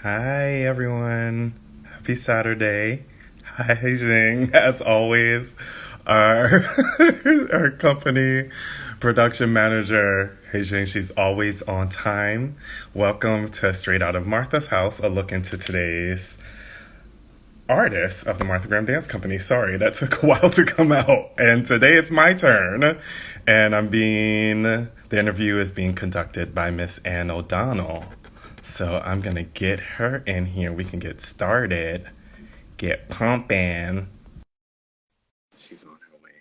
Hi, everyone. Happy Saturday. Hi, Jing. As always, our our company production manager, Hey Jing, she's always on time. Welcome to Straight Out of Martha's House, a look into today's artist of the Martha Graham Dance Company. Sorry, that took a while to come out. And today it's my turn. And the interview is being conducted by Miss Ann O'Donnell. So I'm going to get her in here. We can get started. Get pumping. She's on her way.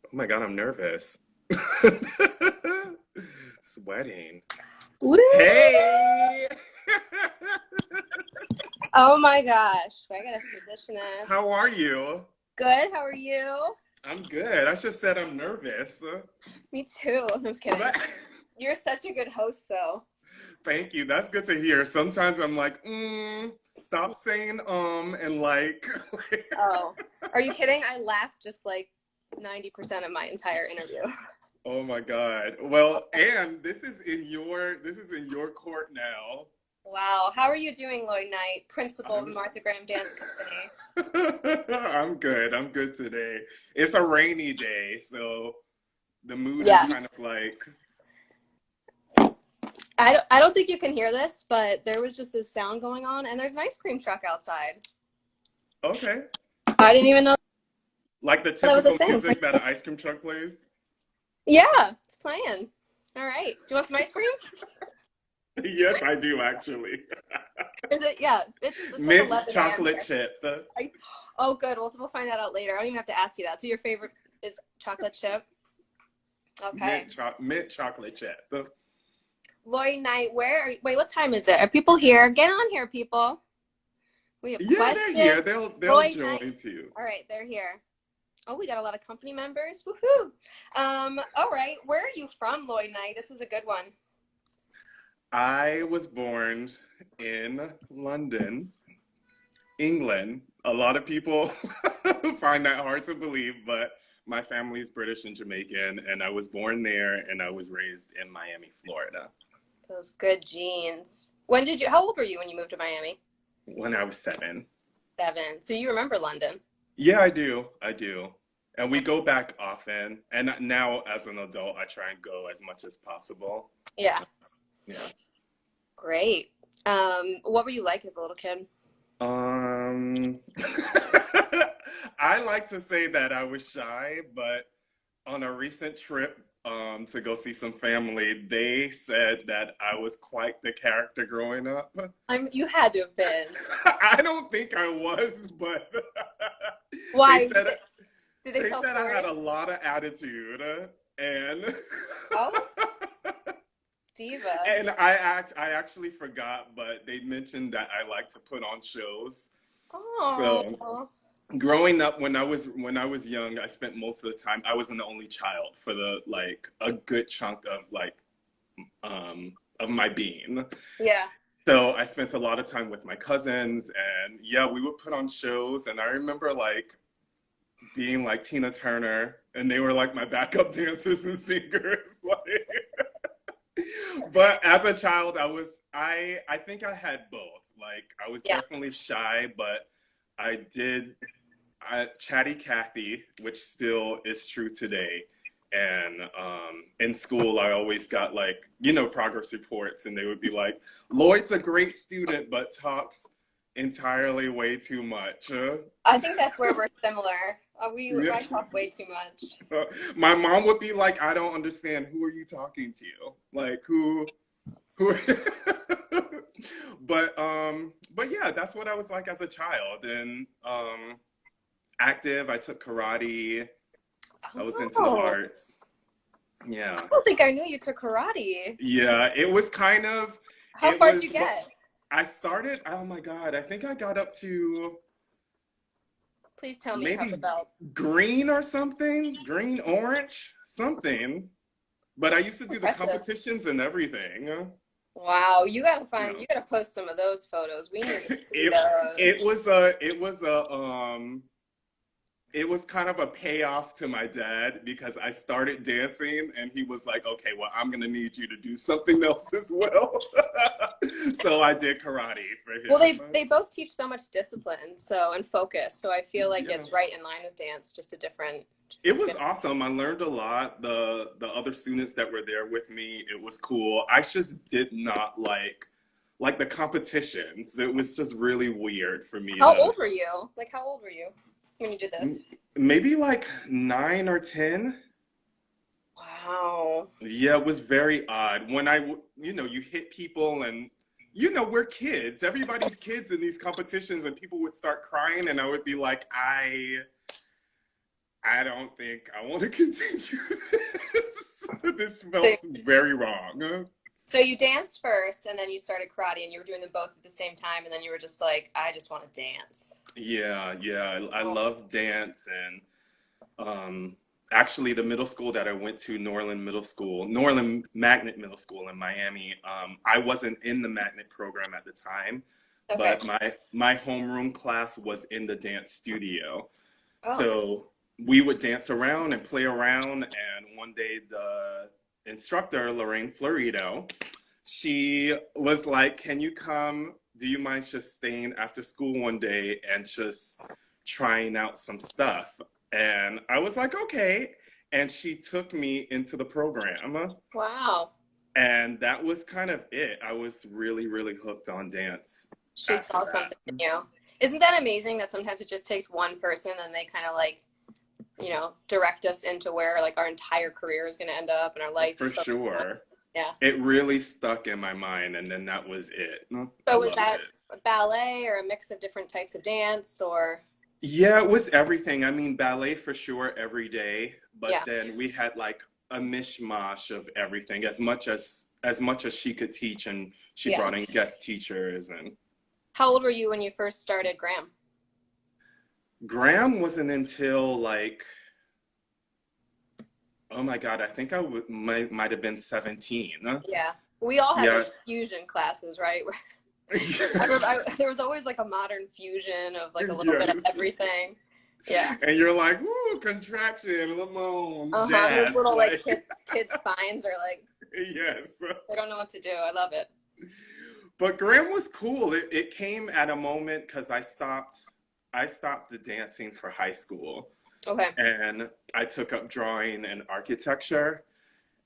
Oh my God, I'm nervous. Sweating. Woo! Hey! Oh my gosh. I gotta position us. How are you? Good, how are you? I'm good. I just said I'm nervous. Me too. I'm just kidding. You're such a good host though. Thank you. That's good to hear. Sometimes I'm like, stop saying and like. Oh. Are you kidding? I laughed just like 90% of my entire interview. Oh my God. Well, and this is in your court now. Wow. How are you doing, Lloyd Knight, principal of the Martha Graham Dance Company? I'm good. I'm good today. It's a rainy day, so the mood is Yeah. kind of like. I don't think you can hear this, but there was just this sound going on, and there's an ice cream truck outside. Okay. I didn't even know Like the that was a typical thing. music that an ice cream truck plays? Yeah, it's playing. All right. Do you want some ice cream? Yes, I do actually. Is it? Yeah. It's Mint like 11 chocolate chip. Oh, good. We'll find that out later. I don't even have to ask you that. So your favorite is chocolate chip? Okay. Mint chocolate chip. Lloyd Knight, wait, what time is it? Are people here? Get on here, people. We have Yeah, questions. they're here. They'll Lloyd join Knight. too. All right, they're here. Oh, we got a lot of company members. Woohoo. All right. Where are you from, Lloyd Knight? This is a good one. I was born in London, England. A lot of people find that hard to believe, but my family's British and Jamaican, and I was born there and I was raised in Miami, Florida. Those good genes. How old were you when you moved to Miami? When I was 7. 7. So you remember London? Yeah, I do. I do. And we go back often. And now as an adult, I try and go as much as possible. Yeah. Yeah. Great. What were you like as a little kid? I like to say that I was shy, but on a recent trip to go see some family, they said that I was quite the character growing up. You had to have been. I don't think I was, but Why? they said Did they tell said I stories? had a lot of attitude and Oh, diva. and I actually forgot, but they mentioned that I like to put on shows. Oh. So growing up when I was young, I spent most of the time I was an only child for the like a good chunk of my being. Yeah. So I spent a lot of time with my cousins and yeah, we would put on shows and I remember like being like Tina Turner and they were like my backup dancers and singers like but as a child I think I had both. Like I was definitely shy, but chatty Cathy, which still is true today. And in school, I always got like, progress reports, and they would be like, Lloyd's a great student, but talks entirely way too much. I think that's where we're similar. I talk way too much. My mom would be like, I don't understand. Who are you talking to? Like, who? But yeah, that's what I was like as a child. And active. I took karate. I was into the arts. Yeah. I don't think I knew you took karate. Yeah, it was kind of. How far did you get? I started. Oh my God! I think I got up to. Please tell me maybe you have the belt. Green or something. Green, orange, something. But I used to do the competitions and everything. Wow, you gotta post some of those photos. We need to see those. It was a it was kind of a payoff to my dad because I started dancing and he was like, okay, well, I'm going to need you to do something else as well. So I did karate for Well, him. they both teach so much discipline, so and focus. So I feel like Yeah. it's right in line with dance, just a different. It was awesome. I learned a lot. The other students that were there with me, it was cool. I just did not like the competitions. It was just really weird for me How to old were you? Like, how old were you when you did this? maybe like 9 or 10. Wow. Yeah, it was very odd. When you hit people and, we're kids. Everybody's kids in these competitions and people would start crying and I would be like, I don't think I want to continue this. This So, smells very wrong. so you danced first, and then you started karate, and you were doing them both at the same time, and then you were just like, I just want to dance. Yeah, yeah. I Oh, love dance and actually the middle school that I went to, Norland Magnet Middle School in Miami, I wasn't in the magnet program at the time, okay. but my homeroom class was in the dance studio. Oh, So we would dance around and play around. And one day, the instructor, Lorraine Florido, she was like, can you come? Do you mind just staying after school one day and just trying out some stuff? And I was like, okay. And she took me into the program. wow. And that was kind of it. I was really, really hooked on dance She after saw something that. in you. Isn't that amazing that sometimes it just takes one person and they kind of like, direct us into where like our entire career is going to end up and our life. For So, sure. yeah. It really stuck in my mind, and then that was it. I So was loved that it. a ballet or a mix of different types of dance or, Yeah, it was everything. I mean, ballet for sure every day, but yeah, then we had like a mishmash of everything, as much as she could teach, and she yeah. brought in guest teachers. And How old were you when you first started Graham? Graham wasn't until like, oh my God, I think might have been 17. Yeah. We all had Yeah. those fusion classes, right? Yes. There was always like a modern fusion of like a little bit of Yes. everything. Yeah. And you're like, woo, contraction, limon, Uh-huh. Those jazz, little like like, kid spines are like yes. they don't know what to do. I love it. But Graham was cool. It came at a moment because I stopped the dancing for high school Okay. and I took up drawing and architecture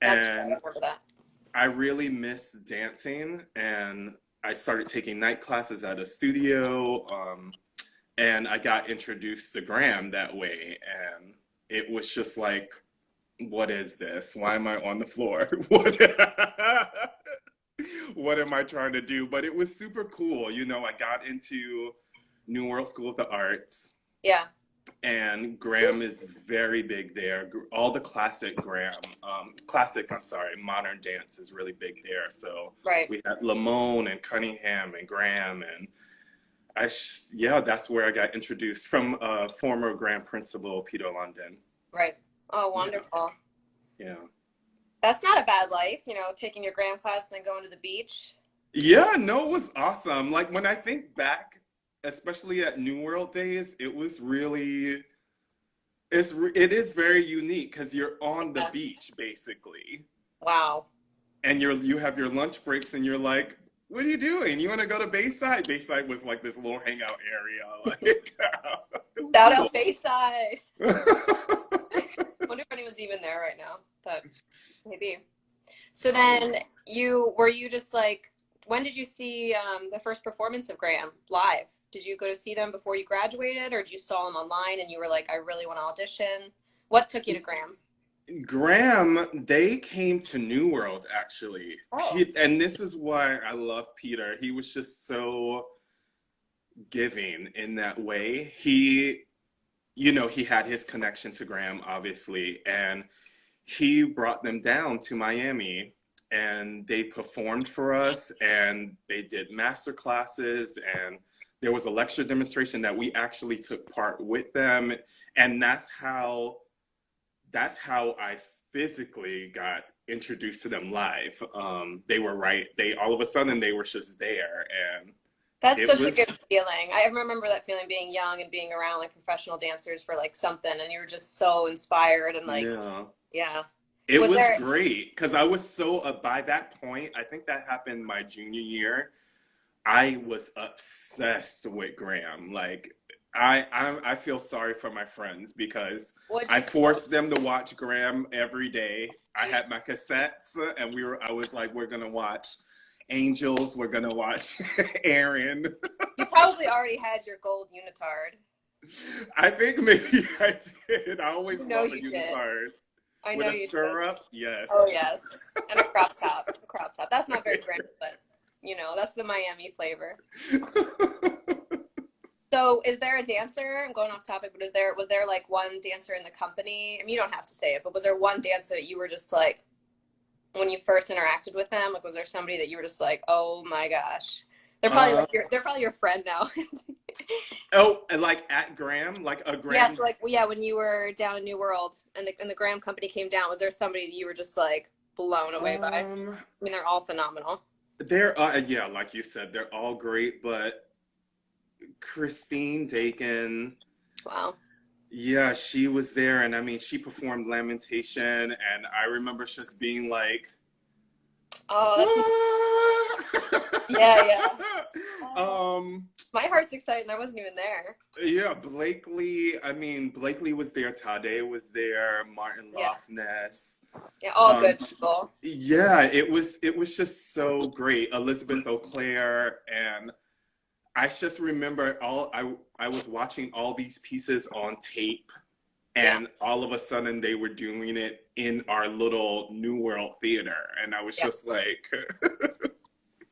That's right. I and remember that. I really missed dancing and I started taking night classes at a studio and I got introduced to Graham that way and it was just like, what is this? Why am I on the floor? What am I trying to do? But it was super cool. I got into New World School of the Arts, Yeah. and Graham is very big there. All the I'm sorry, modern dance is really big there. So Right. we had Lamone and Cunningham and Graham, and yeah, that's where I got introduced from former Graham principal Peter London. Right. Oh, Yeah, wonderful. yeah. That's not a bad life, taking your Graham class and then going to the beach. Yeah, no, it was awesome. Like when I think back, especially at New World days, it is very unique because you're on the Yeah. beach basically, Wow. and you have your lunch breaks, and you're like, "What are you doing? You want to go to Bayside?" Bayside was like this little hangout area. Like, it was Shout cool. out Bayside. Wonder if anyone's even there right now, but maybe. So then were you just like, when did you see the first performance of Graham live? Did you go to see them before you graduated, or did you saw them online and you were like, I really want to audition? What took you to Graham? Graham, they came to New World actually. Oh, And this is why I love Peter. He was just so giving in that way. He had his connection to Graham, obviously, and he brought them down to Miami and they performed for us and they did master classes and there was a lecture demonstration that we actually took part with them. And that's how I physically got introduced to them live. They were right. They all of a sudden they were just there, and That's It such a good was, feeling. I remember that feeling being young and being around like professional dancers for like something, and you were just so inspired and like, yeah. yeah. It Was was there? great because I was so, by that point, I think that happened my junior year. I was obsessed with Graham. Like, I feel sorry for my friends because What'd I you do? forced them to watch Graham every day. I had my cassettes, and I was like, we're gonna watch Angels, we're gonna watch Aaron. You probably already had your gold unitard. I think maybe I did. I always You know love a you did. unitard I with know a you did. stirrup. Oh Yes. yes, and a crop top. A crop top. That's not very grand, but that's the Miami flavor. So, is there a dancer? I'm going off topic, but was there like one dancer in the company? I mean, you don't have to say it, but was there one dancer that you were just like when you first interacted with them? Like, was there somebody that you were just like, oh my gosh, uh, they're probably your friend now? oh, and like at Graham, like a Yeah. Graham. So, like, yeah, when you were down in New World and the Graham company came down, was there somebody that you were just like blown away by? I Um, mean, they're all phenomenal. they're yeah, like you said, they're all great, but Christine Dakin, Wow. yeah, she was there, and I mean, she performed Lamentation, and I remember just being like, Oh, that's yeah, yeah. "Ah!" Oh, my heart's excited. And I wasn't even there. yeah, Blakely. I mean, Blakely was there. Tade was there. Martin Yeah, Lofness. yeah, all Um, good people. yeah, it was just so great. Elizabeth Auclair, and I just remember I was watching all these pieces on tape, Yeah. and all of a sudden they were doing it in our little New World theater, and I was Yeah. just like,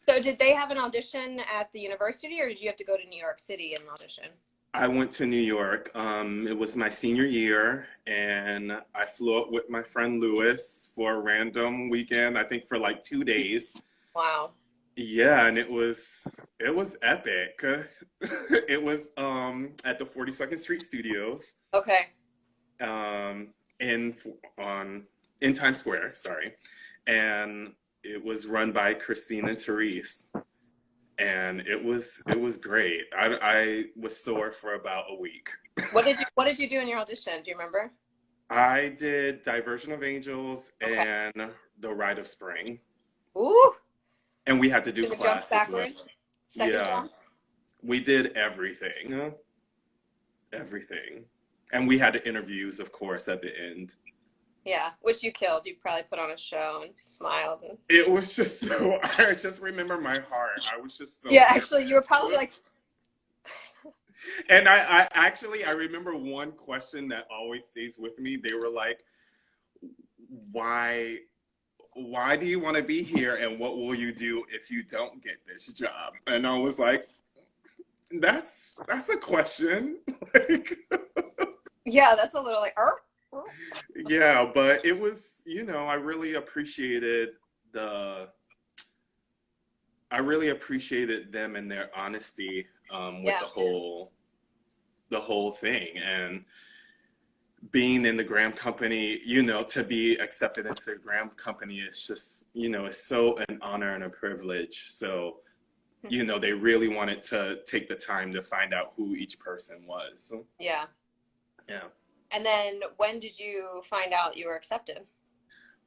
So did they have an audition at the university or did you have to go to New York City and audition? I went to New York. It was my senior year, and I flew up with my friend Lewis for a random weekend. I think for like 2 days. Wow. Yeah, and it was epic. It was at the 42nd Street Studios, Okay. um in on in Times Square, sorry. And it was run by Christina Therese, and it was great. I was sore for about a week. What did you do in your audition? Do you remember? I did Diversion of Angels Okay. and The Rite of Spring, Ooh. and we had to do In the jumps classic with, backwards. Second yeah, jump. we did everything. And we had interviews, of course, at the end. Yeah, which you killed. You probably put on a show and smiled and It was just so, I just remember my heart. I was just so yeah, actually you were probably nervous. like And I actually, I remember one question that always stays with me. They were like, why, why do you want to be here? And what will you do if you don't get this job? And I was like, that's a question. Like, yeah, that's a little like er. yeah, but it was, I really the, appreciated them and their honesty, with Yeah. the whole thing. And being in the Graham Company, to be accepted into the Graham Company is just, it's so an honor and a privilege. So, they really wanted to take the time to find out who each person was. Yeah. Yeah. And then when did you find out you were accepted?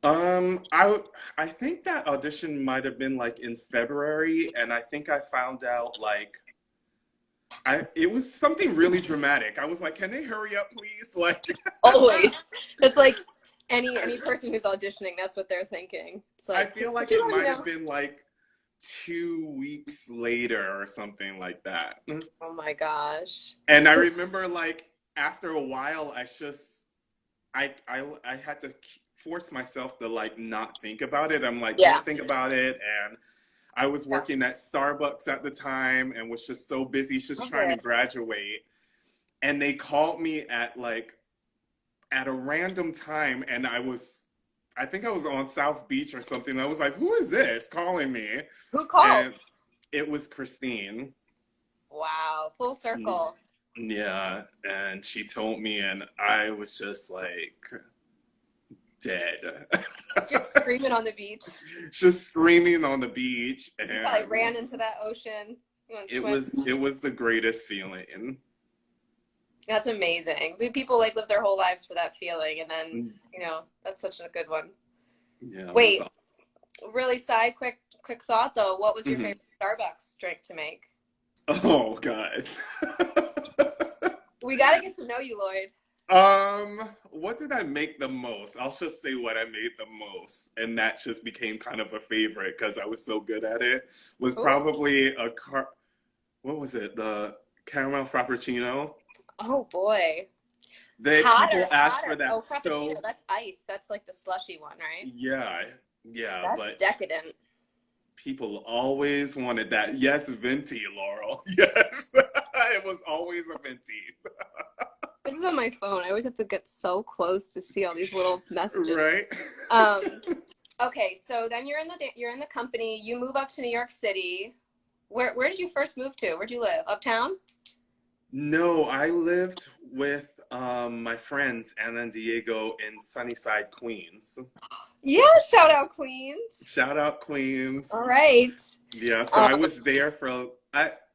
I think that audition might have been like in February, and I think I found out like it was something really dramatic. I was like, "Can they hurry up, please?" Like, Always. It's like any person who's auditioning, that's what they're thinking. It's I like, feel like could you it let me might have know? been like 2 weeks later or something like that. Oh my gosh. And I remember like after a while, I had to force myself to like not think about it. I'm like, Yeah. don't think about it. And I was Yeah. working at Starbucks at the time and was just so busy just Love trying to it. graduate. And they called me at a random time, and I think I was on South Beach or something. I was like, who is this calling me? Who called? And it was Christine. Wow. Full circle. Yeah, and she told me, and I was just like dead. Just screaming on the beach. Just screaming on the beach. You probably And ran into that ocean. You went It swim. was the greatest feeling. That's amazing. People like live their whole lives for that feeling, and then that's such a good one. Yeah, it was Wait, really quick thought though. What was your mhm. favorite Starbucks drink to make? Oh God. We got to get to know you, Lloyd. What did I make the most? I'll just say what I made the most, and that just became kind of a favorite because I was so good at it. Was Ooh. probably what was it? The caramel frappuccino. Oh boy. The Hotter, people asked for hotter. that Oh, Frappuccino, so that's ice. That's like the slushy one, right? yeah, yeah, That's but decadent. people always wanted that. Yes, venti, Laurel. Yes. It was always a venti. This is on my phone. I always have to get so close to see all these little messages. Right? Um, okay, so then you're in the company. You move up to New York City. Where did you first move to? Where'd you live? Uptown? No, I lived with my friends Anna and Diego in Sunnyside, Queens. Yeah, shout out Queens. Shout out Queens. All right. Yeah, so Um, I was there for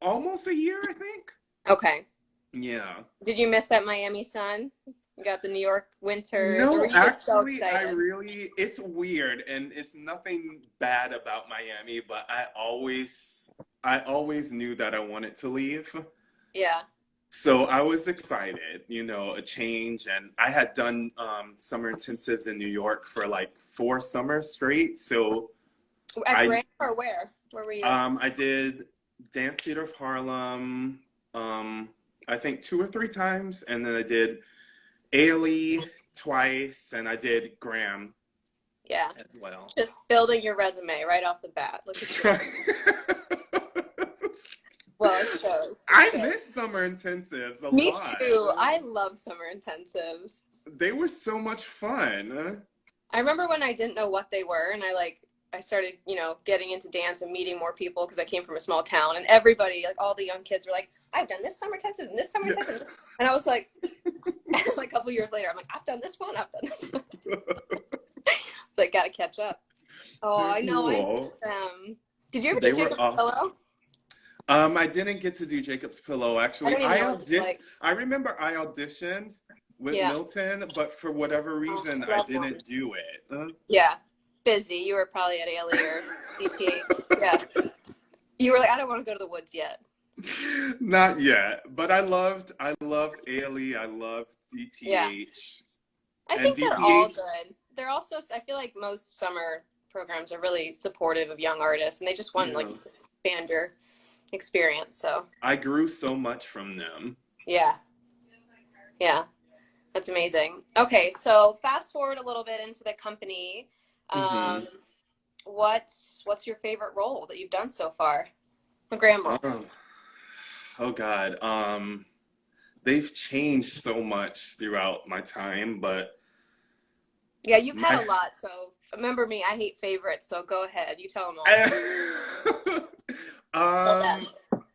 almost a year, I think. okay. Yeah. Did you miss that Miami sun? You got the New York winters, or were No, you just so actually, excited? it's weird and it's nothing bad about Miami, but I always knew that I wanted to leave. Yeah. So I was excited, a change. And I had done summer intensives in New York for like 4 summers straight. So At I Graham or where? Where were you? I did Dance Theater of Harlem, I think 2 or 3 times. And then I did Ailey twice, and I did Graham Yeah. as well. Just building your resume right off the bat. Look at you. Well, it shows. It I shows. miss summer intensives a Me lot. too. I love summer intensives. They were so much fun. I remember when I didn't know what they were, and I started, getting into dance and meeting more people because I came from a small town, and everybody, like all the young kids, were like, "I've done this summer intensive and this summer intensive," and, and I was like, like a couple years later, I'm like, "I've done this one, I've done this one." It's like, gotta catch up. Oh, They're I know, I miss cool. them. Did you ever do They were Jacob's awesome. Pillow? I didn't get to do Jacob's Pillow I actually. don't even know what it's like. I remember I auditioned with Yeah. Milton, but for whatever Oh, reason I love one. didn't do it. Yeah. Busy. You were probably at ALE or DTH. Yeah. You were like, I don't want to go to the woods yet. Not yet, but I loved Ailey, I loved Yeah. DTH. I And think they're all DTH, good. They're also, I feel like most summer programs are really supportive of young artists, and they just want like yeah, expand your experience. So I grew so much from them. yeah, yeah, that's amazing. Okay, so fast forward a little bit into the company. Hmm. Um, what's your favorite role that you've done so far? A grandma. Oh, oh God. They've changed so much throughout my time, but Yeah, you've had my a lot. So remember me, I hate favorites. So go ahead, you tell them all. um,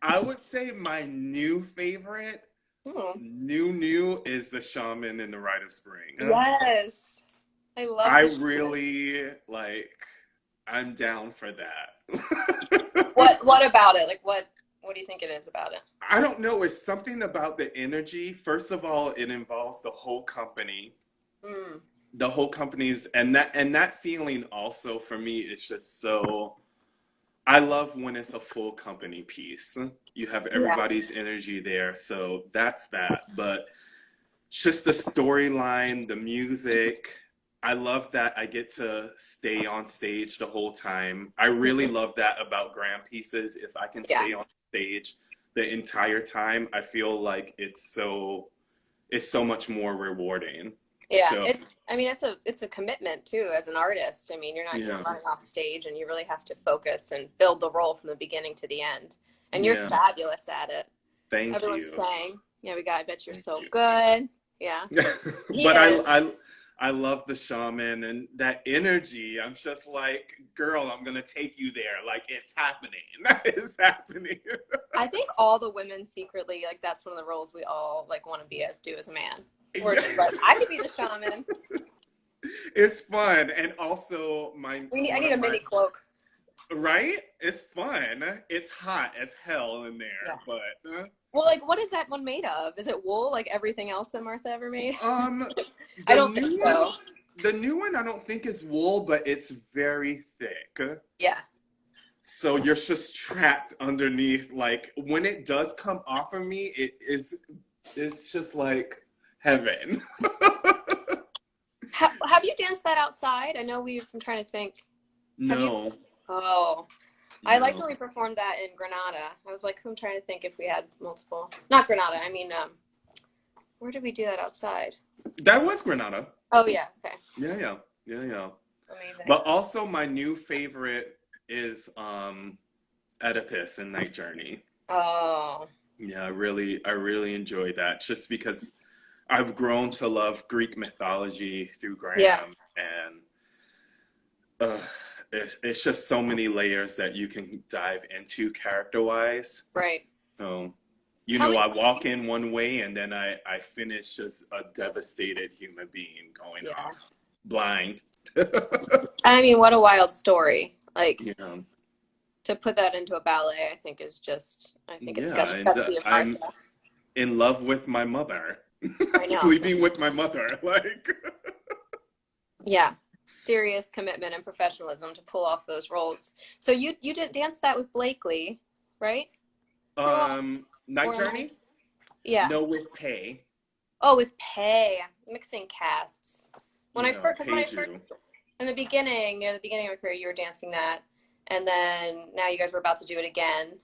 I would say my new favorite, Hmm. new is the Shaman in the Rite of Spring. Yes, I love I the show. really like. I'm down for that. What about it? Like what do you think it is about it? I don't know. It's something about the energy. First of all, it involves the whole company. Mm, The whole company's and that feeling also for me is just so I love when it's a full company piece. You have yeah, everybody's energy there. So that's that. But just the storyline, the music. I love that I get to stay on stage the whole time. I really love that about grand pieces. If I can yeah, stay on stage the entire time, I feel like it's so much more rewarding. yeah. So I mean, it's a commitment too as an artist. I mean, you're not yeah, running off stage, and you really have to focus and build the role from the beginning to the end. And you're yeah. fabulous at it. Thank Everyone's you. saying, "Yeah, I bet you're Thank so you. good." Yeah, he But is. I love the shaman and that energy. I'm just like, girl, I'm gonna take you there. Like it's happening. It's happening. I think all the women secretly like that's one of the roles we all like want to do as a man. We're just like, I could be the shaman. It's fun. And also I one need of a my mini cloak. Right? It's fun. It's hot as hell in Yeah. there, but Well, like, what is that one made of? Is it wool, like everything else that Martha ever made? um I the don't think new one, so. I don't think is wool, but it's very thick. Yeah. So you're just trapped underneath. Like when it does come off of me, it's just like heaven. Have you danced that outside? I know I'm trying to think. Have you? No, Oh, I liked no. when we performed that in Granada. I was like, I'm trying to think if we had multiple. Not Granada. I mean, where did we do that outside? That was Granada. Oh yeah. Okay. Yeah, yeah. Yeah, yeah. Amazing. But also my new favorite is Oedipus and Night Journey. Oh. Yeah, I really enjoy that just because I've grown to love Greek mythology through Yeah. Graham, and uh, it's just so many layers that you can dive into character wise. Right. So, How many? I walk in one way and then I finish as a devastated human being going Yeah. off blind. I mean, what a wild story. Like Yeah, to put that into a ballet, I think is just. I think it's yeah, and gutsy of I'm Martha. in love with my mother, I know. sleeping with my mother, like. Yeah. Serious commitment and professionalism to pull off those roles. So you did dance that with Blakely, right? For a while? Night Or am I? Journey? Yeah. No, with pay. Oh, with Pay, mixing casts. Yeah, Because when I first, Peju. in the beginning, near the beginning of my career, you were dancing that, and then now you guys were about to do it again.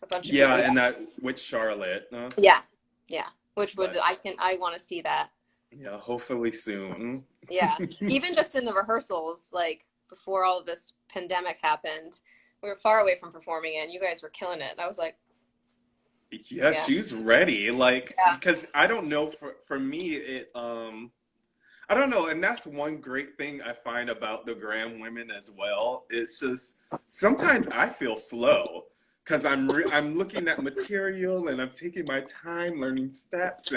A bunch of Yeah, people, and yeah, that with Charlotte. yeah, yeah. Which would But I want to see that. yeah, hopefully soon. Yeah, even just in the rehearsals, like before all of this pandemic happened, we were far away from performing, and you guys were killing it. And I was like, Yeah, yeah, she's ready. Like, yeah, because I don't know, for me it I don't know, and that's one great thing I find about the Graham women as well. It's just sometimes I feel slow because I'm looking at material and I'm taking my time learning steps,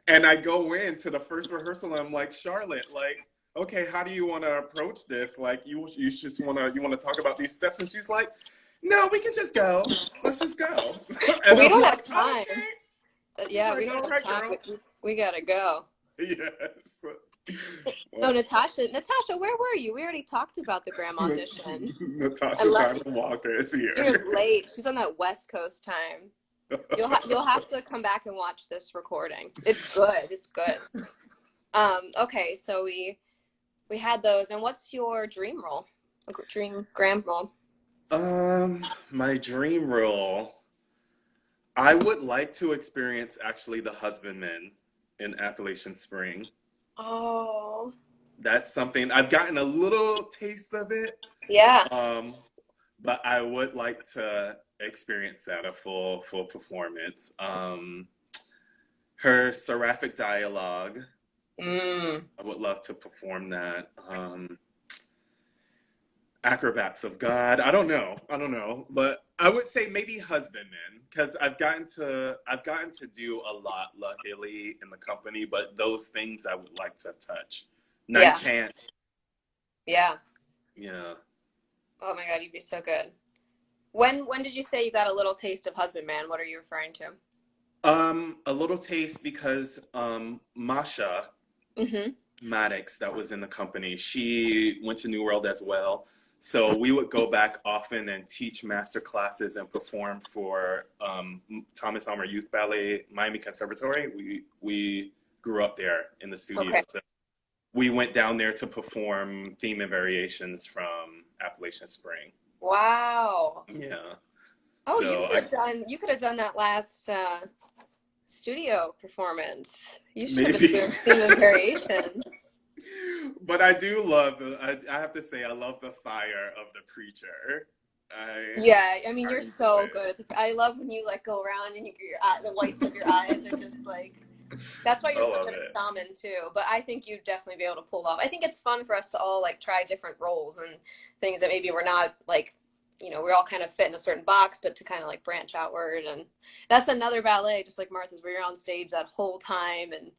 and I go into the first rehearsal and I'm like, Charlotte, like, okay, how do you want to approach this? Like, you just want to talk about these steps, and she's like, no, we can just go. Let's just go. And we I'm don't have like, time. okay. I'm Yeah, we like, don't all have right, time. girl. We gotta go. Yes. No, Well, Natasha, where were you? We already talked about the Graham audition. I Natasha left. Diamond Walker is You're here. late. She's on that West Coast time. You'll have to come back and watch this recording. It's good. It's good. Okay, so we had those, and what's your dream role? Dream Graham role? My dream role. I would like to experience actually the husbandman in Appalachian Spring. Oh, That's something I've gotten a little taste of it. yeah, Um, but I would like to experience that a full performance. Her seraphic dialogue, mm, I would love to perform that. Acrobats of God, I don't know, but I would say maybe husbandman because I've gotten to do a lot luckily in the company, but those things I would like to touch. Night yeah, chant, yeah. yeah. Oh my God, you'd be so good. When did you say you got a little taste of Husband Man? What are you referring to? A little taste because Masha Mm-hmm. Maddox, that was in the company, she went to New World as well. So we would go back often and teach master classes and perform for Thomas Almer Youth Ballet, Miami Conservatory. We grew up there in the studio, Okay. so we went down there to perform theme and variations from Appalachian Spring. Wow. Yeah. Oh, So I you could have done that last studio performance. You should have been maybe. doing theme and variations. But I do love I have to say I love the fire of the preacher. Yeah, I mean, I you're enjoy so good. I love when you like go around and the whites of your eyes are just like. That's why I you're so love good at it. shaman too. But I think you'd definitely be able to pull off. I think it's fun for us to all like try different roles and things that maybe we're not like, we're all kind of fit in a certain box, but to kind of like branch outward. And that's another ballet, just like Martha's, where you're on stage that whole time and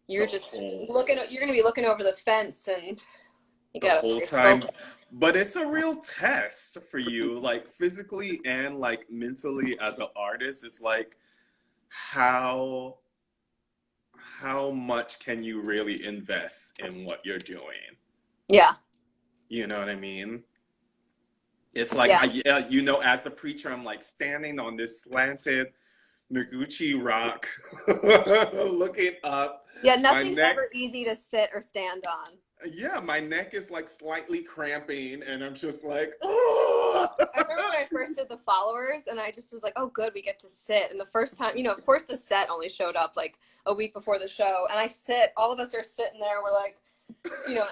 The you're just whole you're going to be looking over the fence and You the gotta whole stay time. focused. But it's a real test for you, like physically and like mentally as an artist. It's like how how much can you really invest in what you're doing? Yeah, You know what I mean? It's like yeah, yeah, you know, as a preacher, I'm like standing on this slanted Noguchi rock, looking up. yeah. My Nothing's neck, ever easy to sit or stand on. yeah, my neck is like slightly cramping, and I'm just like, oh. I remember when I first did the followers, and I just was like, "Oh, good, we get to sit." And the first time, of course, the set only showed up like a week before the show, and I sit. All of us are sitting there. We're like,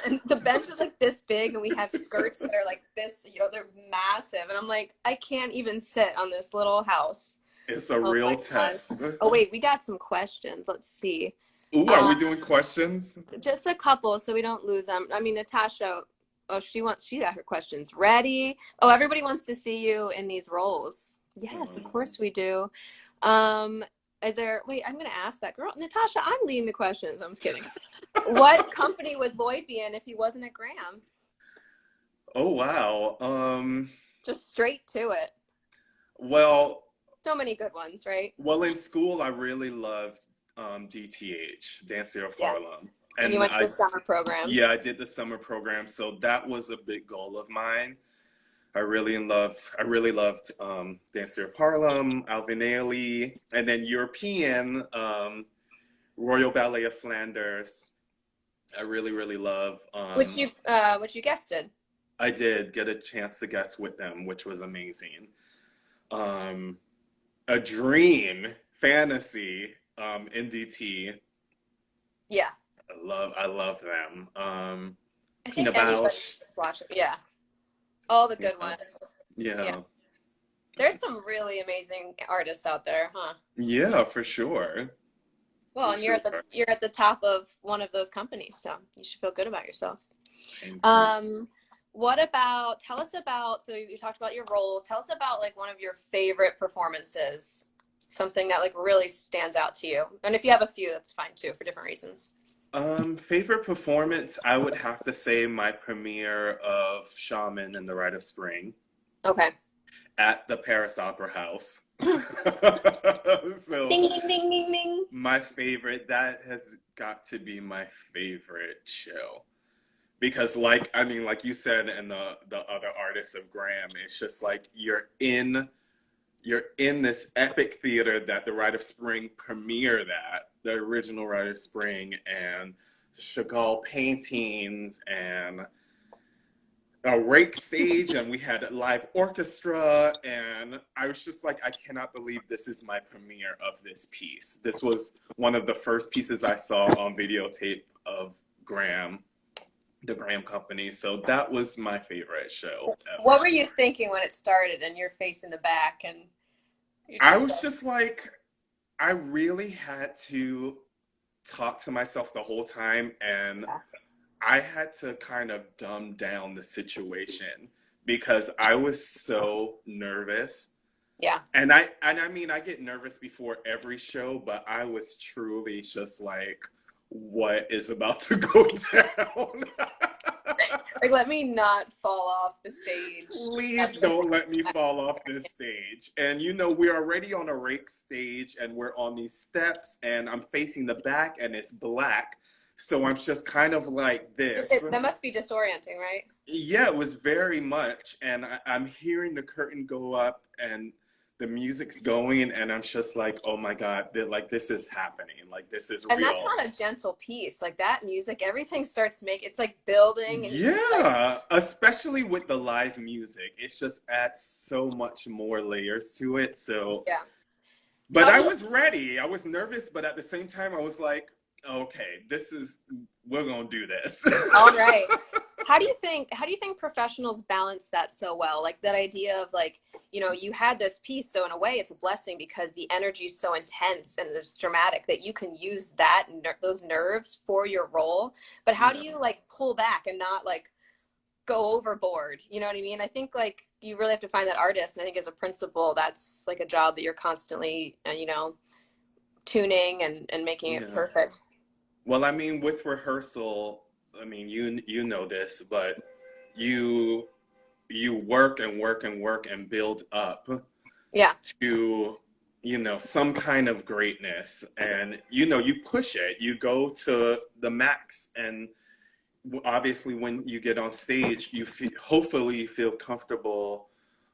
and the bench is like this big, and we have skirts that are like this. They're massive, and I'm like, I can't even sit on this little house. It's a Oh my real God. test. Oh wait, we got some questions. Let's see. Ooh, are we Um, doing questions? just a couple so we don't lose them. I mean, Natasha, oh, she got her questions ready. Oh, everybody wants to see you in these roles. Yes, of Oh. course we do. Um, wait, I'm going to ask that girl. Natasha, I'm leading the questions. I'm just kidding. What company would Lloyd be in if he wasn't at Graham? Oh wow. Just straight to it. Well, So many good ones, right? well, in school, I really loved DTH, Dance Theater of Yeah. Harlem, And you and went to the summer yeah, programs. I did the summer program, so that was a big goal of mine. I really loved Dance Theater of Harlem, Alvin Ailey, and then European Royal Ballet of Flanders. I really, really love. Which you guessed did. I did get a chance to guest with them, which was amazing. Um, a dream fantasy NDT. Yeah. I love them. I think Pina anybody Bausch. should watch it. Yeah. All the good Yeah. ones. Yeah. Yeah. There's some really amazing artists out there, huh? Yeah, for sure. Well, For and sure. you're at the top of one of those companies, so you should feel good about yourself. Thank you. Um, tell us about, so you talked about your roles. Tell us about like one of your favorite performances, something that like really stands out to you. And if you have a few, that's fine too, for different reasons. Favorite performance, I would have to say my premiere of Shaman and the Rite of Spring Okay. at the Paris Opera House. So Ding ding ding ding ding. my favorite, that has got to be my favorite show. Because like I mean, like you said, and the other artists of Graham, it's just like you're in this epic theater that the Rite of Spring premiered at, the original Rite of Spring, and Chagall paintings and a rake stage, and we had a live orchestra, and I was just like, I cannot believe this is my premiere of this piece. This was one of the first pieces I saw on videotape of Graham, the Graham Company. So that was my favorite show What ever. were you thinking when it started and you're facing the back and you're I just was like, just like, I really had to talk to myself the whole time, and I had to kind of dumb down the situation because I was so nervous. yeah. And I mean I get nervous before every show, but I was truly just like, what is about to go down? Like, let me not fall off the stage. Please don't let me fall off this stage. And you know, we're already on a rake stage and we're on these steps and I'm facing the back and it's black. So I'm just kind of like this. That must be disorienting, right? Yeah, it was very much. And I'm hearing the curtain go up and the music's going and I'm just like, oh my God, like this is happening. Like this is And that's real. not a gentle piece. Like that music, everything starts it's like building and like, Yeah, especially with the live music. It just adds so much more layers to it. So, yeah. but How I do you, was ready. I was nervous, but at the same time, I was like, okay, we're gonna do this. all right. How do you think professionals balance that so well? Like that idea of like, you had this piece, so in a way it's a blessing because the energy is so intense and it's dramatic that you can use those nerves for your role. But how do Yeah. you like pull back and not like go overboard? You know what I mean? I think like you really have to find that artist, and I think as a principal, that's like a job that you're constantly, tuning and making it Yeah. perfect. Well, I mean, with rehearsal, I mean, you know this, but you you work and work and work and build up Yeah. to, some kind of greatness, and you push it, you go to the max, and obviously when you get on stage, hopefully you feel comfortable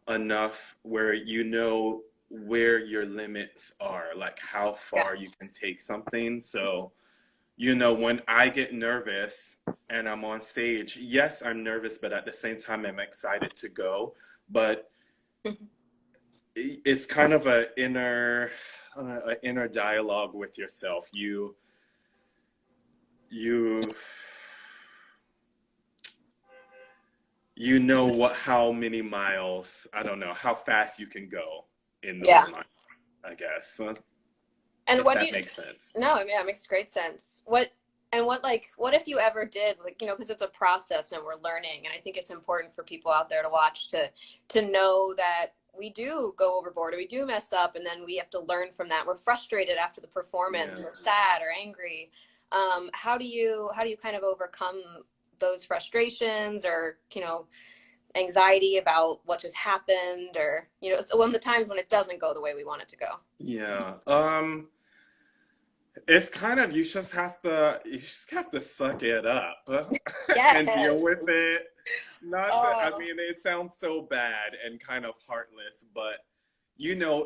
enough where you know where your limits are, like how Yeah. far you can take something. So, when I get nervous and I'm on stage, yes, I'm nervous, but at the same time, I'm excited to go. But Mhm. it's kind of an inner dialogue with yourself. You, how many miles, I don't know, how fast you can go in those Yeah. miles, I guess, And if what do that you, makes sense. no, I mean, that makes great sense. What if you ever did, like, because it's a process and we're learning, and I think it's important for people out there to watch to know that we do go overboard or we do mess up, and then we have to learn from that. We're frustrated after the performance Yeah. or sad or angry. How do you kind of overcome those frustrations or, anxiety about what just happened or, so when the times when it doesn't go the way we want it to go? Yeah. It's kind of, you just have to suck it up and Yes. deal with it. Not to, I Oh, mean, it sounds so bad and kind of heartless, but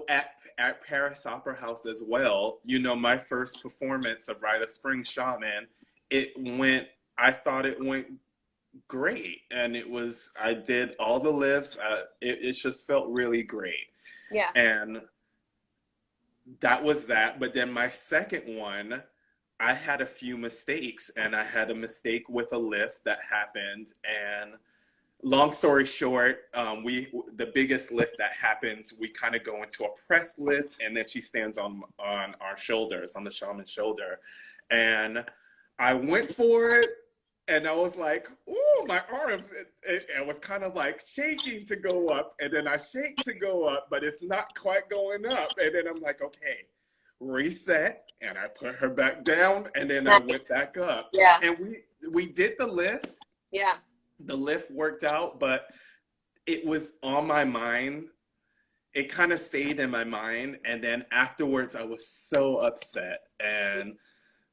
at Paris Opera House as well, my first performance of Rite of Spring Shaman, it went, I thought it went great. And I did all the lifts. It just felt really great. yeah. And that was that. But then my second one, I had a few mistakes, and I had a mistake with a lift that happened. And long story short, the biggest lift that happens, we kind of go into a press lift, and then she stands on our shoulders, on the shaman's shoulder, and I went for it, and I was like, "Ooh, my arms!" It was kind of like shaking to go up, and then I shake to go up, but it's not quite going up, and then I'm like, "Okay, reset," and I put her back down, and then I Nice. went back up, Yeah. and we did the lift. Yeah. The lift worked out, but it was on my mind. It kind of stayed in my mind. And then afterwards, I was so upset. And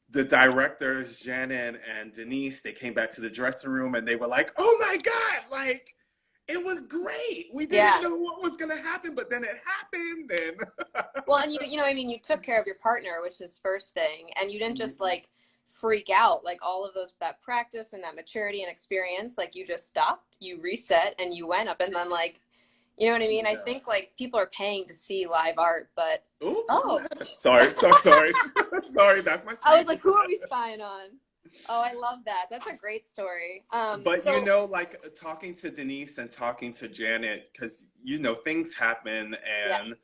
the directors, Janet and Denise, they came back to the dressing room and they were like, "Oh my God, like, it was great. We didn't Yeah. know what was going to happen, but then it happened." And Well, and I mean, you took care of your partner, which is first thing, and you didn't just like freak out. Like all of that practice and that maturity and experience, like you just stopped, you reset, and you went up, and then like, you know what I mean? I yeah. think like people are paying to see live art, but Oops. oh, Sorry, sorry. Sorry, that's my I was screen. like, who are we spying on? Oh, I love that. That's a great story. But So like talking to Denise and talking to Janet, because things happen, yeah, and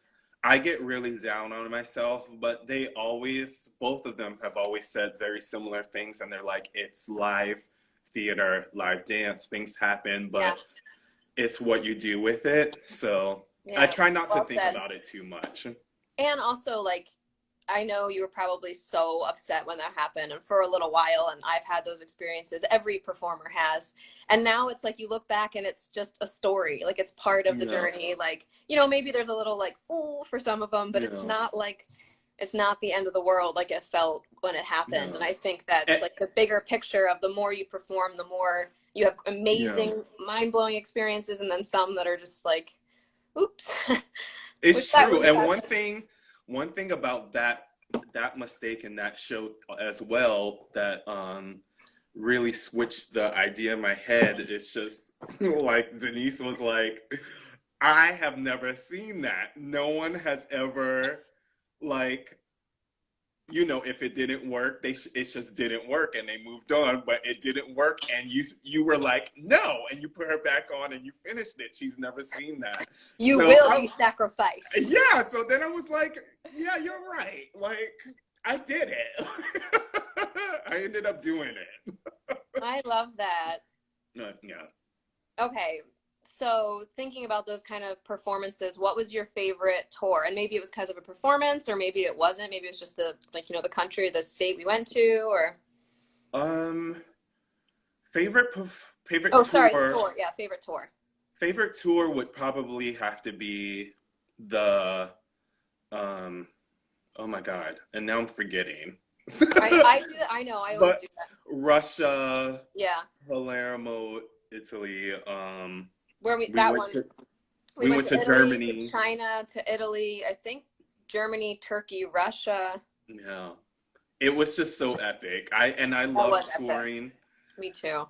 I get really down on myself, but both of them have always said very similar things, and they're like, it's live theater, live dance, things happen, yeah, but it's what you do with it. So I yeah. try not to Well think said. about it too much. And also, like, I know you were probably so upset when that happened, and for a little while, and I've had those experiences. Every performer has. And now it's like you look back and it's just a story. Like it's part of the Yeah, journey. Like, maybe there's a little like, oh, for some of them, but it's yeah, not like it's not the end of the world like it felt when it happened. yeah. And I think that's Eh, like the bigger picture of the more you perform, the more you have yeah. amazing, mind-blowing experiences, and then some that are just like, oops. Wish It's that true. wouldn't And happen. one thing about that mistake in that show as well, that really switched the idea in my head, is just like Denise was like, "I have never seen that. No one has ever, like, if it didn't work, it just didn't work, and they moved on. But it didn't work, and you were like, no, and you put her back on, and you finished it. She's never seen that. You So will be sacrificed. yeah. So then I was like, yeah, you're right. Like, I did it. I ended up doing it. I love that. Yeah. Okay. So thinking about those kind of performances, what was your favorite tour? And maybe it was because of a performance, or maybe it wasn't. Maybe it was just the country or the state we went to, or Um, favorite Oh, sorry, tour. tour. Yeah, favorite tour. Favorite tour would probably have to be the um oh my God, and now I'm forgetting. I do that. I know. I always But do that. Russia, Yeah. Palermo, Italy. Where we We that went one to we we went went to to Italy, to Germany. China, to Italy, I think Germany, Turkey, Russia. Yeah. It was just so epic. I That love was epic. touring. Me too.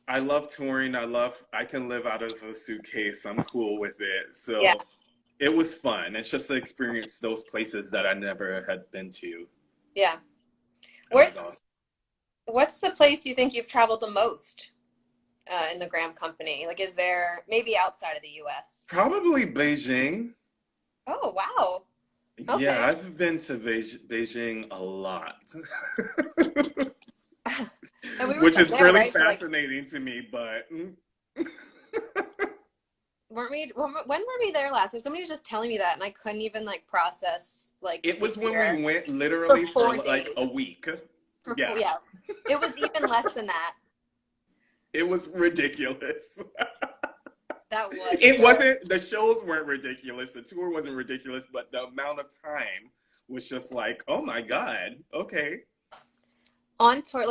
I love touring. I can live out of a suitcase. I'm cool with it. Yeah. So it was fun. It's just to experience those places that I never had been to. Yeah. That was awesome. Where's what's the place you think you've traveled the most in the Graham Company? Like, is there maybe outside of the U.S.? Probably Beijing. Oh, wow. Yeah, Okay. I've been to Beijing a lot, And we were which just is there, really right? For like, fascinating to me. But weren't we? When were we there last? If somebody was just telling me that, and I couldn't even like process like it the was when we year went for literally for four like days. a week. For four, Yeah, yeah, it was even less than that. it was ridiculous. That was It good. wasn't, the shows weren't ridiculous, the tour wasn't ridiculous, but the amount of time was just like, oh my God, okay. On tour,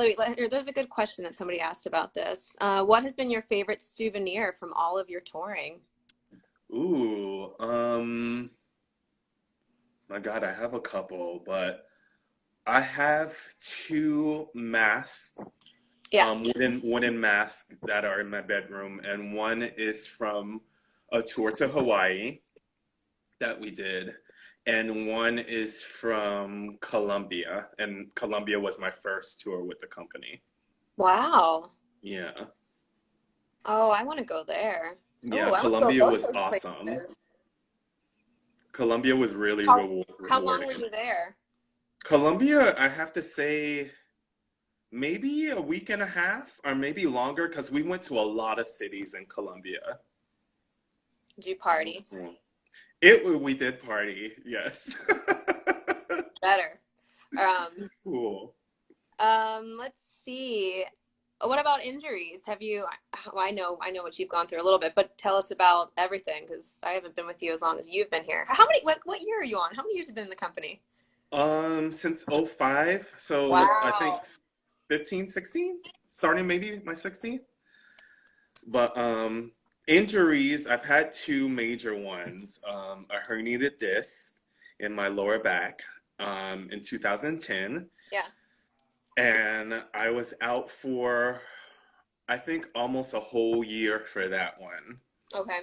there's a good question that somebody asked about this. What has been your favorite souvenir from all of your touring? Ooh, my God, I have a couple, but I have two masks, Yeah. wooden masks that are in my bedroom, and one is from a tour to Hawaii that we did, and one is from Colombia, and Colombia was my first tour with the company. Wow. Yeah. Oh, I want to go there. Yeah, Oh, I want to go Colombia both was those awesome. places. Colombia was really How long were rewarding. you there? Colombia, I have to say, maybe a week and a half or maybe longer because we went to a lot of cities in Colombia. Did you party? So we did party, yes. Better. Um, Cool. let's see. What about injuries? Have you, well, I know what you've gone through a little bit, but tell us about everything because I haven't been with you as long as you've been here. What year are you on? How many years have you been in the company? Since '05, so I think Wow. 15, 16, starting maybe my 16th. But injuries, I've had two major ones. A herniated disc in my lower back in 2010, Yeah. and I was out for I think almost a whole year for that one. Okay.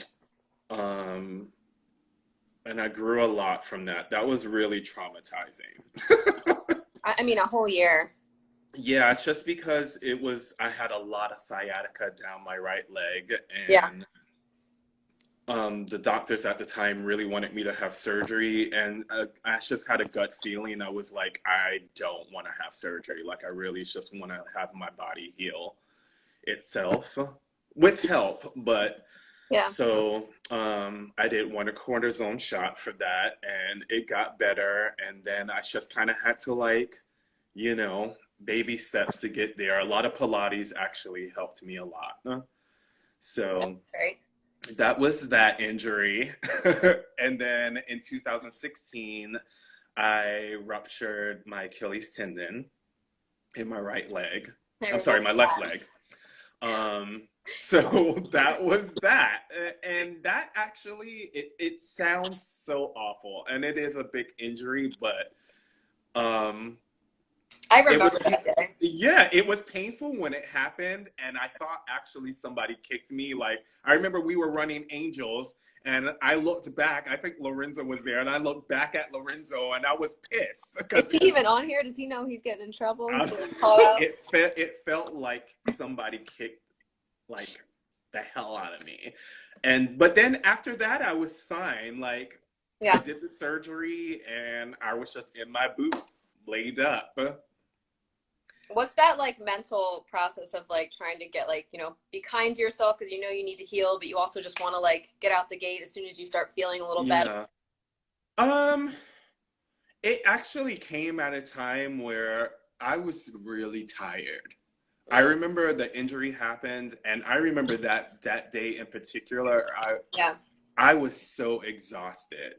Um, and I grew a lot from that. That was really traumatizing. I mean, a whole year. Yeah, it's just because I had a lot of sciatica down my right leg, Yeah. and the doctors at the time really wanted me to have surgery, and I just had a gut feeling. I was like, I don't want to have surgery. Like, I really just want to have my body heal itself with help. But Yeah. so I did one a cortisone shot for that, and it got better. And then I just kind of had to like, you know, baby steps to get there. A lot of Pilates actually helped me a lot. So Great. that was that injury. And then in 2016, I ruptured my Achilles tendon in my right leg. I I'm remember sorry, my left that. leg. So that was that. And that actually, it sounds so awful. And it is a big injury, but um, I it was remember that day. yeah, it was painful when it happened, and I thought actually somebody kicked me. Like I remember we were running Angels, and I looked back. I think Lorenzo was there, and I looked back at Lorenzo, and I was pissed Is because he even on here? Does he know he's getting in trouble? He's um, getting called out? it felt like somebody kicked like the hell out of me, and but then after that I was fine. Like I Yeah. did the surgery, and I was just in my booth, laid up. What's that like mental process of like trying to get like, be kind to yourself because you know you need to heal, but you also just want to like get out the gate as soon as you start feeling a little better? Yeah. Um, it actually came at a time where I was really tired. I Mm, remember the injury happened, and I remember that day in particular. yeah. I was so exhausted.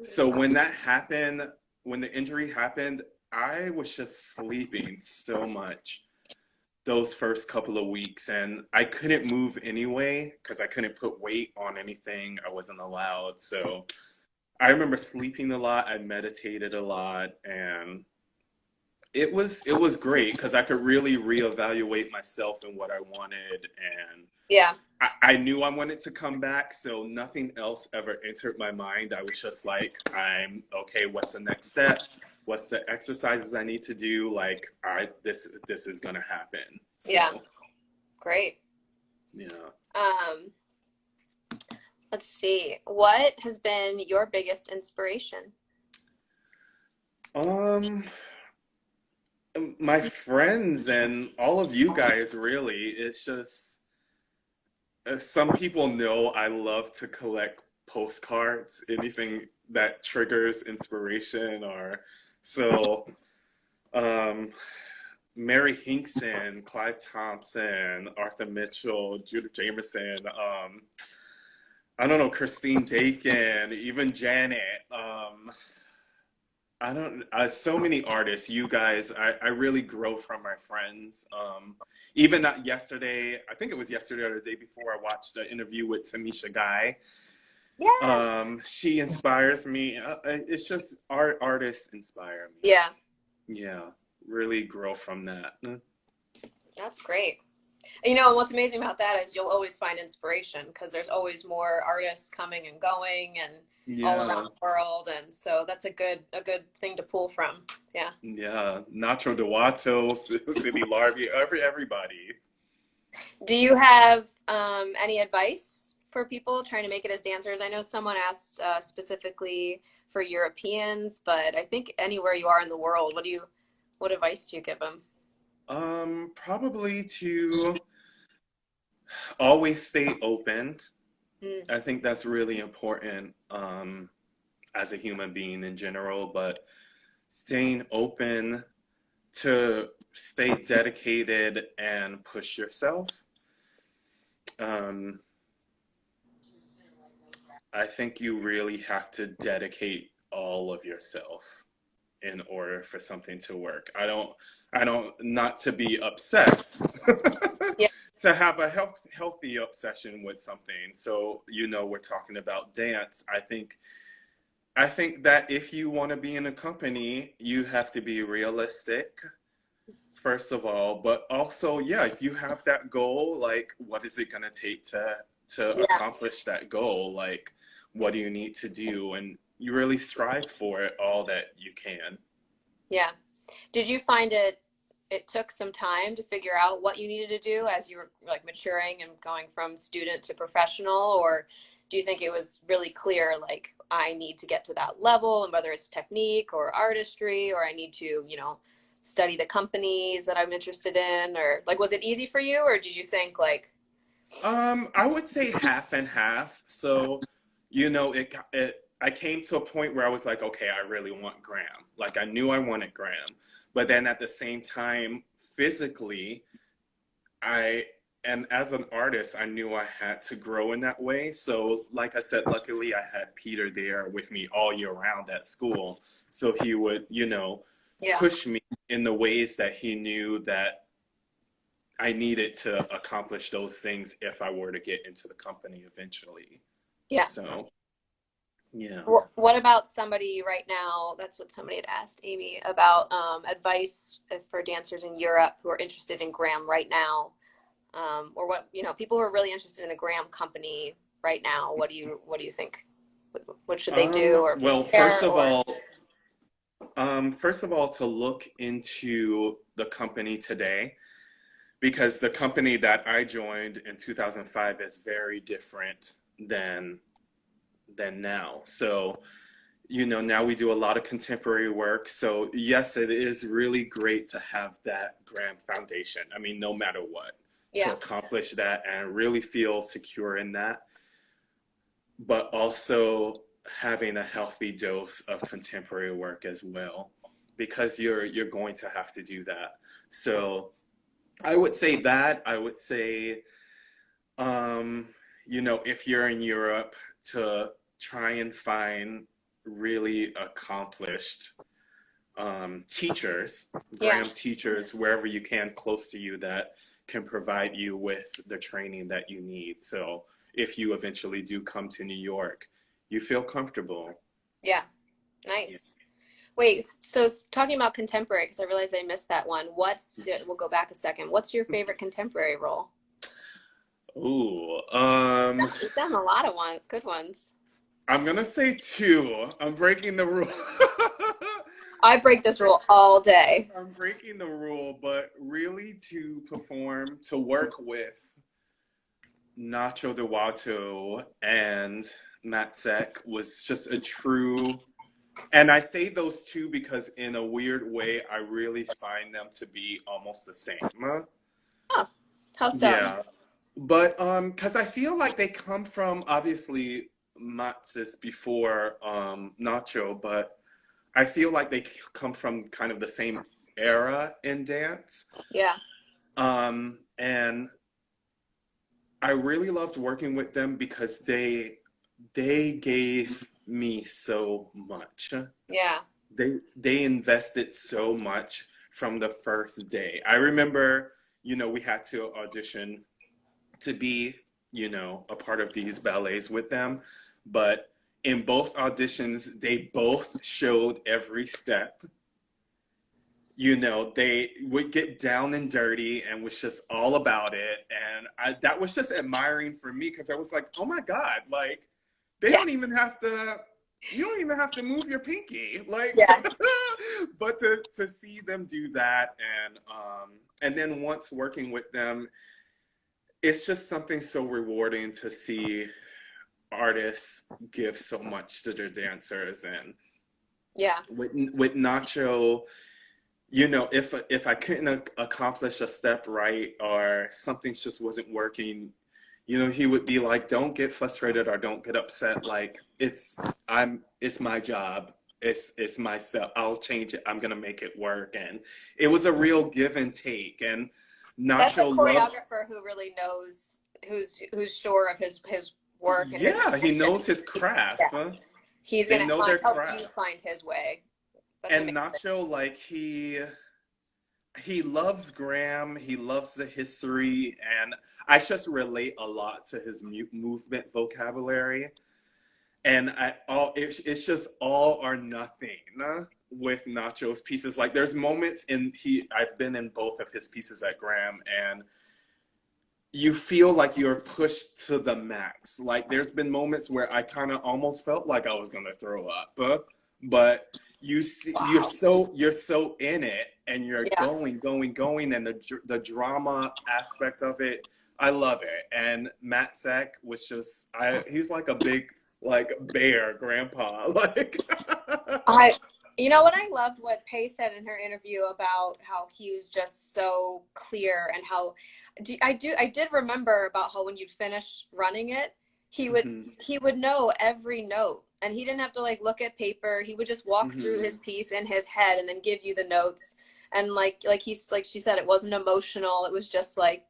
So when that happened, when the injury happened, I was just sleeping so much those first couple of weeks, and I couldn't move anyway because I couldn't put weight on anything. I wasn't allowed. So I remember sleeping a lot. I meditated a lot, and it was great because I could really reevaluate myself and what I wanted, and Yeah. I knew I wanted to come back, so nothing else ever entered my mind. I was just like, I'm okay. What's the next step? What's the exercises I need to do? Like, this is gonna happen. Yeah. So Great. yeah. Um, let's see. What has been your biggest inspiration? Um, my friends and all of you guys, really. It's just some people know I love to collect postcards, anything that triggers inspiration or so. Um, Mary Hinkson, Clive Thompson, Arthur Mitchell, Judith Jameson, I don't know, Christine Dakin, even Janet. I don't, so many artists, you guys, I really grow from my friends. Even that yesterday, I think it was yesterday or the day before, I watched an interview with Tamisha Guy. Yeah. She inspires me. It's just artists inspire me. Yeah. Yeah, really grow from that. That's great. And what's amazing about that is you'll always find inspiration because there's always more artists coming and going and all around Yeah, the world, and so that's a good thing to pull from. Yeah. yeah. Nacho Duato, Cindy Larby, everybody. Do you have any advice for people trying to make it as dancers? I know someone asked specifically for Europeans, but I think anywhere you are in the world, what advice do you give them? Probably to always stay open. Mm, I think that's really important as a human being in general, but staying open to stay dedicated and push yourself. Um, I think you really have to dedicate all of yourself in order for something to work. I don't, not to be obsessed, yeah, to have a healthy obsession with something. So, we're talking about dance. I think that if you want to be in a company, you have to be realistic, first of all, but also, yeah, if you have that goal, like, what is it going to take to yeah, accomplish that goal? Like, what do you need to do? And you really strive for it all that you can. yeah. Did you find it took some time to figure out what you needed to do as you were like maturing and going from student to professional, or do you think it was really clear like I need to get to that level and whether it's technique or artistry or I need to, study the companies that I'm interested in, or like was it easy for you or did you think like I would say half and half. So, I came to a point where I was like, okay, I really want Graham. Like, I knew I wanted Graham, but then at the same time, physically, I and as an artist, I knew I had to grow in that way. So, like I said, luckily I had Peter there with me all year round at school. So he would, yeah, push me in the ways that he knew that I needed to accomplish those things if I were to get into the company eventually. yeah. So, yeah. What about somebody right now? That's what somebody had asked Amy about advice for dancers in Europe who are interested in Graham right now, or what people who are really interested in a Graham company right now. What do you think? What should they do or Well, prepare or? first of all, to look into the company today, because the company that I joined in 2005 is very different than now. So, now we do a lot of contemporary work. So, yes, it is really great to have that grand foundation. I mean, no matter what, to Yeah, accomplish that and really feel secure in that, but also having a healthy dose of contemporary work as well, because you're going to have to do that. So, I would say that. I would say, um, if you're in Europe, to try and find really accomplished teachers, Yeah. Graham teachers, wherever you can, close to you, that can provide you with the training that you need. So if you eventually do come to New York, you feel comfortable. Yeah. Yeah. Nice. Wait, so talking about contemporary, because I realized I missed that one. We'll go back a second. What's your favorite contemporary role? Ooh, You've done a lot of good ones. I'm gonna say two. I'm breaking the rule. I break this rule all day. I'm breaking the rule, but really to work with Nacho Duato and Matt Sek was just a true. And I say those two because, in a weird way, I really find them to be almost the same. Oh, how so? Yeah, but because I feel like they come from, obviously, Mats is before Nacho, but I feel like they come from kind of the same era in dance. Yeah. And I really loved working with them because they gave me so much. Yeah. They invested so much from the first day. I remember, we had to audition to be, a part of these ballets with them, but in both auditions, they both showed every step. They would get down and dirty and was just all about it. And that was just admiring for me because I was like, oh my God, like, they Yeah. don't even have to, you don't even have to move your pinky. Like, Yeah. but to see them do that, and then once working with them, it's just something so rewarding to see artists give so much to their dancers. And Yeah. with Nacho, if I couldn't accomplish a step right, or something just wasn't working, he would be like, "Don't get frustrated or don't get upset. Like, it's my job. It's my step. I'll change it. I'm gonna make it work." And it was a real give and take. And That's a Nacho loves, choreographer who really knows who's sure of his work and his yeah, he intention. knows his craft. Yeah. He's They gonna know their help you craft. find his way. That's And amazing. Nacho, like, he loves Graham. He loves the history, and I just relate a lot to his movement vocabulary. And it's just all or nothing with Nacho's pieces. Like, there's moments I've been in both of his pieces at Graham, and you feel like you're pushed to the max. Like, there's been moments where I kind of almost felt like I was gonna throw up, but Wow. you're so in it, and you're Yeah. going, and the drama aspect of it, I love it. And Matt Zek was he's like a big, like, bear grandpa, like. I, you know what I loved what Pay said in her interview about how he was just so clear and how I did remember about how when you'd finish running it, he would Mhm, he would know every note and he didn't have to like look at paper. He would just walk through his mhm. piece in his head and then give you the notes. And like she said, it wasn't emotional. It was just like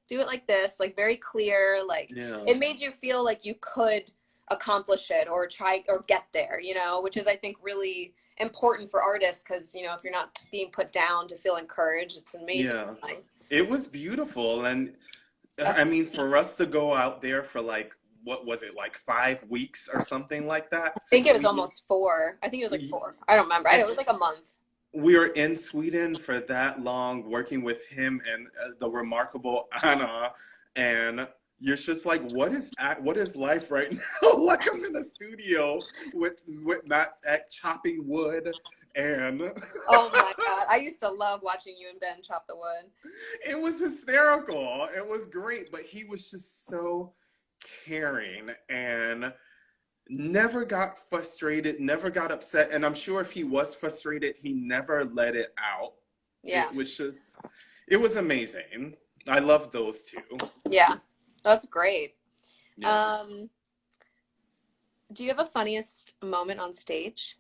do it like this, like very clear. Like Yeah. it made you feel like you could accomplish it or try or get there, which is I think really important for artists because if you're not being put down to feel encouraged, it's an amazing Yeah. feeling. It was beautiful. And That's I mean, for us to go out there for, like, what was it, like 5 weeks or something like that? I think it was 6 weeks? almost 4. I think it was like 4. I don't remember. And It was like a month. we were in Sweden for that long, working with him and the remarkable Anna. And you're just like, what is life right now? Like, I'm in a studio with Matt's at chopping wood, and Oh my God. I used to love watching you and Ben chop the wood. it was hysterical. It was great, but he was just so caring and never got frustrated, never got upset. And I'm sure if he was frustrated, he never let it out. Yeah. It was just, it was amazing. I love those two. Yeah. That's great. Yeah. Um, do you have a funniest moment on stage?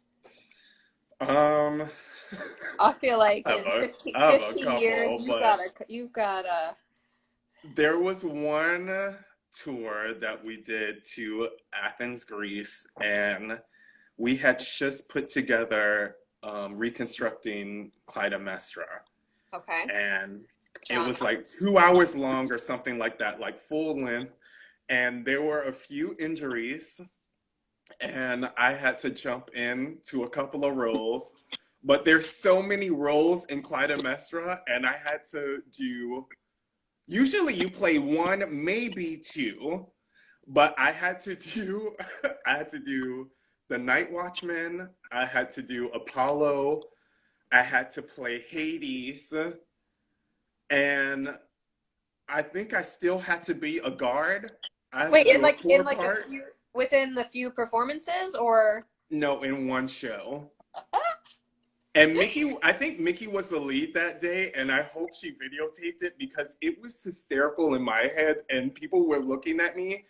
Um, I feel like in I have a 15 years couple, but you've got a there was one tour that we did to Athens, Greece, and we had just put together reconstructing Clytemnestra, okay. and it John. was like 2 hours long or something like that, like full length. And there were a few injuries, and I had to jump in to a couple of roles. But there's so many roles in Clytemnestra, and I had to do. Usually, you play one, maybe two, but I had to do. I had to do the Night Watchman. I had to do Apollo. I had to play Hades, and I think I still had to be a guard. I had Wait, to do a in core like a part. few within the few performances or No, in one show. And Mickey, I think Mickey was the lead that day, and I hope she videotaped it because it was hysterical in my head, and people were looking at me,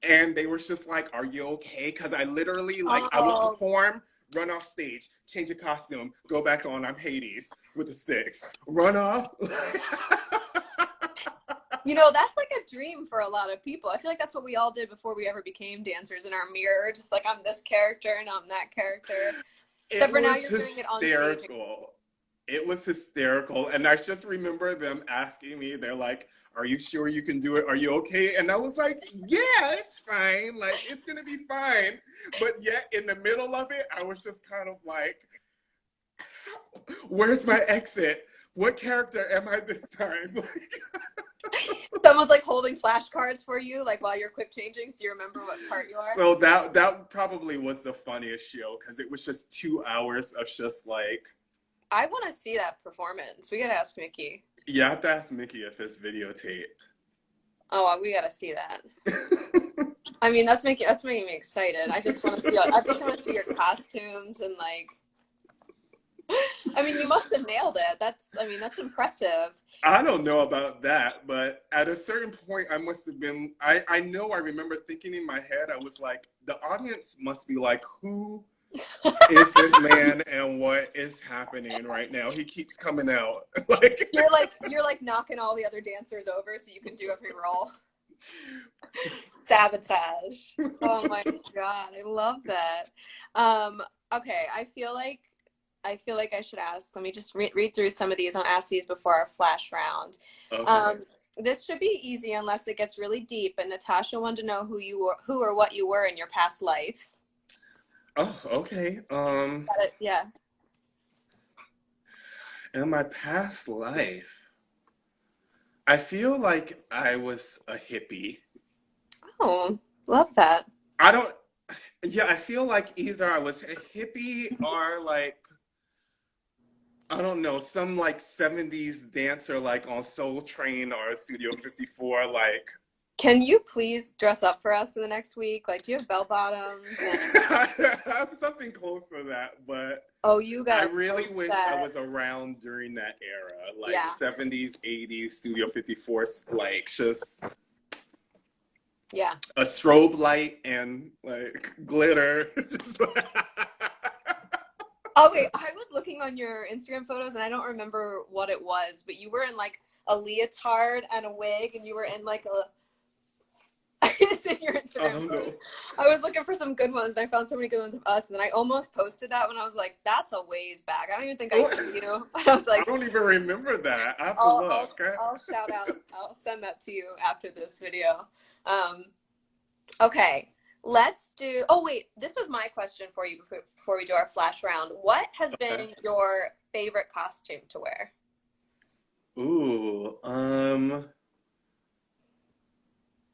and they were just like, "Are you okay?" Because I literally, like, I would oh perform, run off stage, change a costume, go back on. I'm Hades with the sticks, run off. that's like a dream for a lot of people. I feel like that's what we all did before we ever became dancers in our mirror. Just like I'm this character and I'm that character. It Except for now was you're doing it on stage. hysterical. It was hysterical. And I just remember them asking me, they're like, "Are you sure you can do it? Are you okay?" And I was like, "Yeah, it's fine. Like, it's going to be fine." But yet, in the middle of it, I was just kind of like, "Where's my exit? What character am I this time?" Someone's like holding flashcards for you, like while you're quick changing, so you remember what part you are. So that probably was the funniest show because it was just 2 hours of just like, I want to see that performance. We gotta ask Mickey. yeah, I have to ask Mickey if it's videotaped. Oh, we gotta see that. I mean, that's making me excited. I just want to see. I just want to see your costumes and like. I mean, you must have nailed it. That's impressive. I don't know about that, but at a certain point, I must have been. I know I remember thinking in my head, I was like, the audience must be like, who is this man and what is happening right now? He keeps coming out. Like, You're like knocking all the other dancers over so you can do every role. Sabotage. Oh my God, I love that. Okay, I feel like I should ask. Let me just read through some of these. I'll ask these before our flash round. okay. Um, this should be easy unless it gets really deep. And Natasha wanted to know who or what you were in your past life. Oh, okay. Got it? Yeah. In my past life, I feel like I was a hippie. Oh, love that. I don't. Yeah, I feel like either I was a hippie or like I don't know, some like 70s dancer like on Soul Train or Studio 54. Like, Can you please dress up for us in the next week? Like, do you have bell bottoms? I have something close to that, but Oh, you I got a really full wish I set. was around during that era, like Yeah, 70s, 80s, Studio 54, like just yeah. a strobe light and like glitter. Just Oh wait, I was looking on your Instagram photos and I don't remember what it was, but you were in like a leotard and a wig, and you were in like a. It's in your I Instagram don't photos. know. I was looking for some good ones, and I found so many good ones of us, and then I almost posted that when I was like, "That's a ways back." I don't even think I What? knew you. And I was I like, don't even remember that. I have to "I'll I'll look. I'll shout out. I'll send that to you after this video." Um, okay, let's do. Oh wait, this was my question for you before we do our flash round. What has Okay. been your favorite costume to wear? Ooh,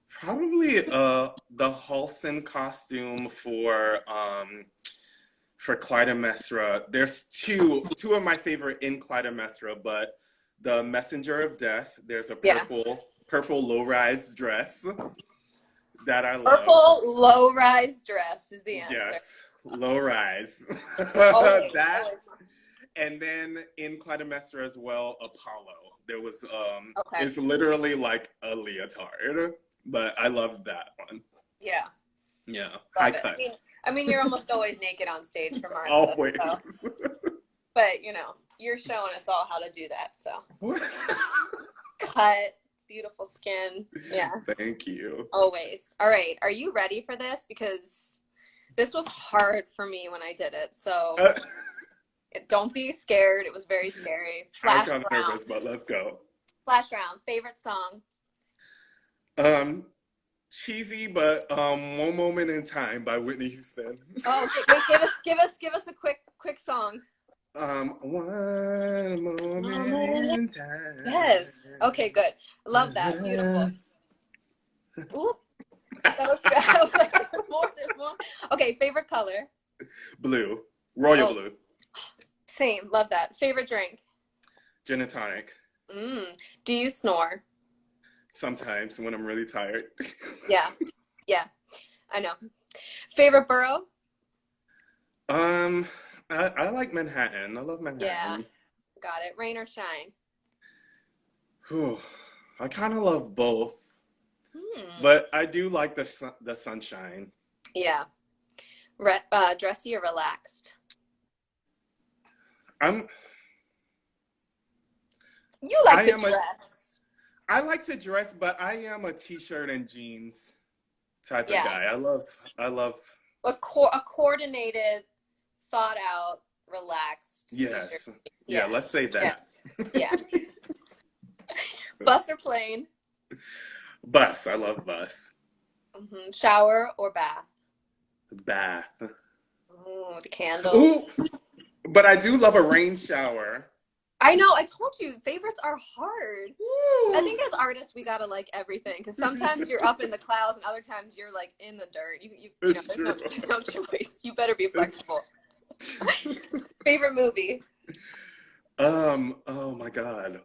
probably the Halston costume for Clytemnestra. There's two of my favorite in Clytemnestra, but the Messenger of Death, there's a Yeah. purple low-rise dress that I love. Purple low-rise dress is the answer. Yes, low-rise. Always, That, always. and then in Clytemnestra as well, Apollo. There was Okay. it's literally like a leotard, but I love that one. Yeah. Yeah, high Love it. cut. I mean, you're almost always naked on stage from our info. Always. So. But you're showing us all how to do that. So cut, beautiful skin. Yeah, Thank you. always. All right. Are you ready for this? Because this was hard for me when I did it. So Uh, don't be scared. It was very scary. I'm Flash kind of round. nervous, but let's go. Flash round. Favorite song? Um, Cheesy, but One Moment in Time by Whitney Houston. Oh, wait, give us a quick song. One moment in Yes. time. Okay, good. Love that. Beautiful. Ooh, that was good. I was like, there's more. Okay, favorite color? Blue. Royal Oh, blue. same. Love that. Favorite drink? Gin and tonic. Do you snore? Sometimes when I'm really tired. Yeah. Yeah, I know. Favorite borough? Um, I like Manhattan. I love Yeah, Manhattan. got it. Rain or shine? Whew. I kind of love both, Hmm. but I do like the sunshine. Yeah. Dressy or relaxed? I'm You like I to am a dress. I like to dress, but I am a t-shirt and jeans type of Yeah. guy. I love A coordinated, thought out, relaxed t-shirt. yes. Yeah, Yeah. let's say Yeah. that. Yeah. Bus or plane? Bus. I love bus. Shower or bath? Bath. Ooh, the candle. Ooh, but I do love a rain shower. I know, I told you, favorites are hard. I Ooh. think as artists, we gotta like everything because sometimes you're up in the clouds and other times you're like in the dirt. It's There's true. there's no choice. You better be It's- flexible. Favorite movie? oh my God.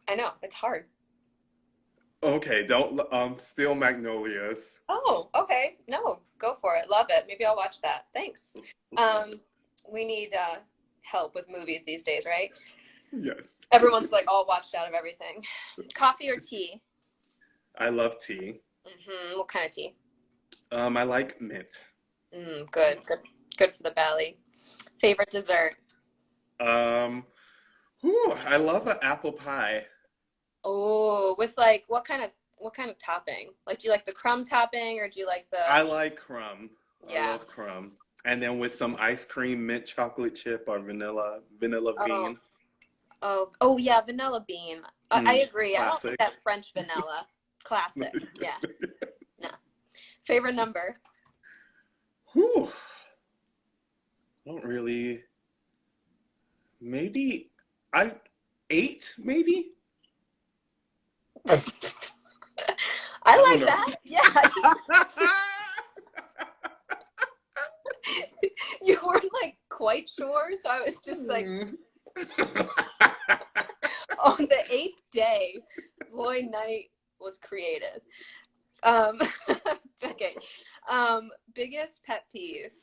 I know, it's hard. Okay, don't Steel Magnolias. Oh, okay. No, go for it. Love it. Maybe I'll watch that. Thanks. Um, we need help with movies these days, right? Yes. Everyone's like all watched out of everything. Coffee or tea? I love tea. What kind of tea? I like mint. Good for the belly. Favorite dessert? Um, I love an apple pie. Oh, with like what kind of topping? Like, do you like the crumb topping or do you like the I like crumb. I yeah? love crumb. And then with some ice cream, mint chocolate chip or vanilla Oh, bean. oh yeah, vanilla bean. I agree. I don't like Classic. that French vanilla. Classic. Yeah. No. Favorite number? Whew. I don't really. Maybe I 8, maybe? I I don't like know. that. Yeah. You weren't like quite sure, so I was just like Hmm. on the eighth day, Lloyd Knight was created. Um, okay. Biggest pet peeve.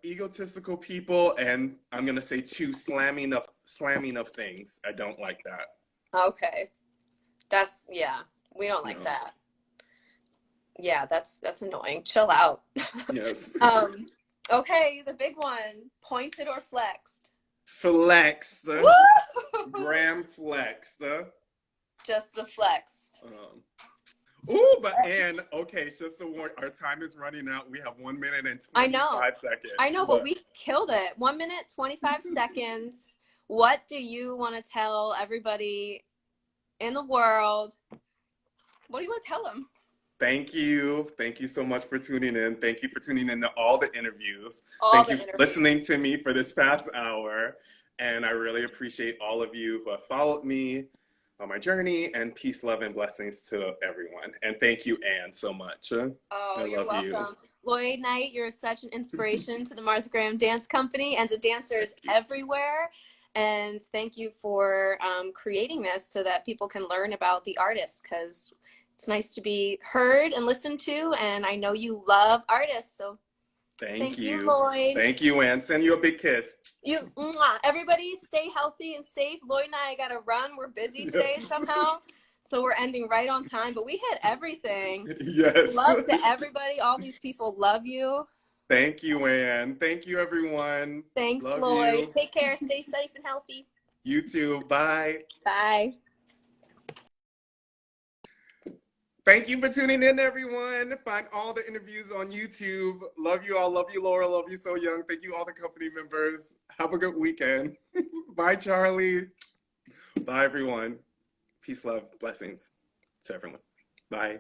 Egotistical people, and I'm gonna say 2, slamming of things. I don't like that. Okay. Yeah, we don't like No. that. Yeah, that's annoying. Chill out. Yes. Um, okay, the big one, pointed or flexed? Flex. Woo! Gram flex. Just the flexed. Ooh, but and okay, it's just a warn. Our time is running out. We have 1 minute and I know. 25 I seconds. know, but But we killed it. 1 minute, 25 seconds. What do you want to tell everybody in the world? What do you want to tell them? thank you so much for tuning in. Thank you for tuning in to all the interviews. All Thank the you for interviews. listening to me for this past hour. And I really appreciate all of you who have followed me on my journey. And peace, love, and blessings to everyone. And thank you, Anne, so much. Oh, I you're love you. welcome. Lloyd Knight, you're such an inspiration to the Martha Graham Dance Company and to dancers Thank you. everywhere. And thank you for creating this so that people can learn about the artists because it's nice to be heard and listened to. And I know you love artists. So Thank thank you, you. Lloyd. Thank you, Anne. Send you a big kiss. Everybody stay healthy and safe. Lloyd and I got to run. We're busy today Yes. somehow. So we're ending right on time, but we hit everything. Yes. Love to everybody. All these people love you. Thank you, Anne. Thank you, everyone. Thanks, Love Lloyd. you. Take care. Stay safe and healthy. You too. Bye. Bye. Thank you for tuning in, everyone. Find all the interviews on YouTube. Love you all. Love you, Laura. Love you, So Young. Thank you, all the company members. Have a good weekend. Bye, Charlie. Bye, everyone. Peace, love, blessings to everyone. Bye.